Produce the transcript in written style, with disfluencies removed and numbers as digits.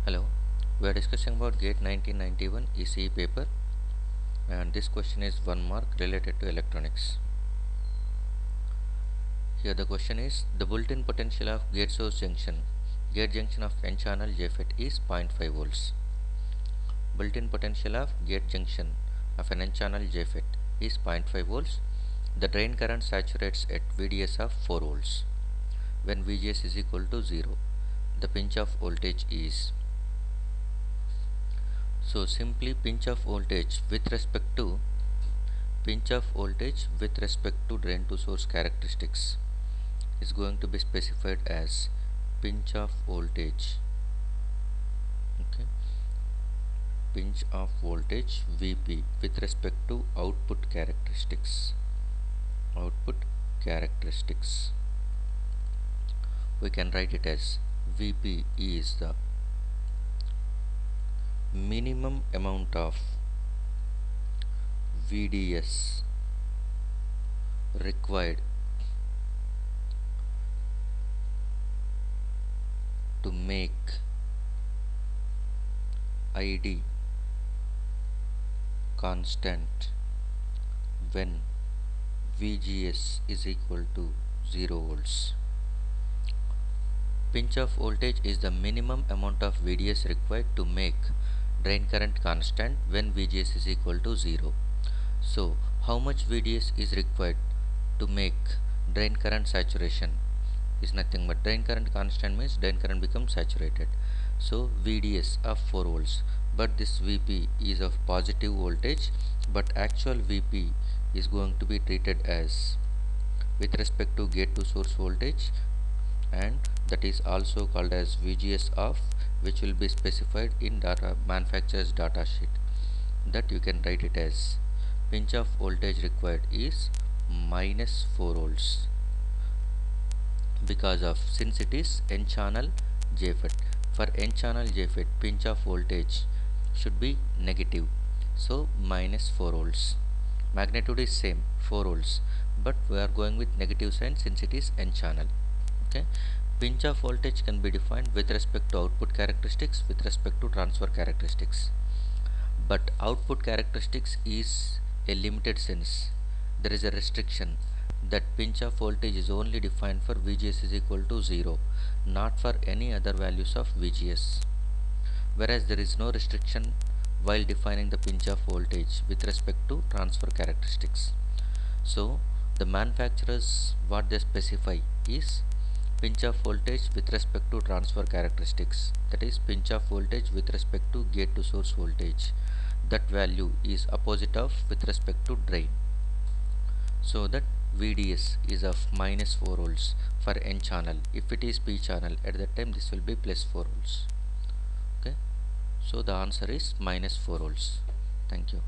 Hello, we are discussing about GATE 1991 ECE paper, and this question is 1 mark related to electronics. Here the question is, the built-in potential of gate source junction, gate junction of N channel JFET is 0.5 volts. Built-in potential of gate junction of an N channel JFET is 0.5 volts. The drain current saturates at VDS of 4 volts. When VGS is equal to 0, the pinch off voltage is. So simply pinch off voltage with respect to drain to source characteristics is going to be specified as pinch off voltage. Okay, pinch off voltage VP with respect to output characteristics. We can write it as VP is the minimum amount of VDS required to make ID constant when VGS is equal to 0 volts. Pinch off voltage is the minimum amount of VDS required to make drain current constant when VGS is equal to 0. So how much VDS is required to make drain current saturation is nothing but drain current constant means drain current becomes saturated. So VDS of 4 volts, but this VP is of positive voltage, but actual VP is going to be treated as with respect to gate to source voltage, and that is also called as VGS of, which will be specified in manufacturer's data sheet. That you can write it as pinch off voltage required is minus 4 volts, because of, since it is N channel JFET. For N channel JFET, pinch off voltage should be negative, so minus 4 volts. Magnitude is same, 4 volts, but we are going with negative sign since it is N channel. Okay, pinch off voltage can be defined with respect to output characteristics, with respect to transfer characteristics, but output characteristics is a limited sense. There is a restriction that pinch off voltage is only defined for VGS is equal to 0, not for any other values of VGS, whereas there is no restriction while defining the pinch off voltage with respect to transfer characteristics. So the manufacturers, what they specify is pinch off voltage with respect to transfer characteristics, that is pinch off voltage with respect to gate to source voltage, that value is opposite of with respect to drain. So that VDS is of minus 4 volts for N channel. If it is P channel, at that time this will be plus 4 volts. Okay, so the answer is minus 4 volts. Thank you.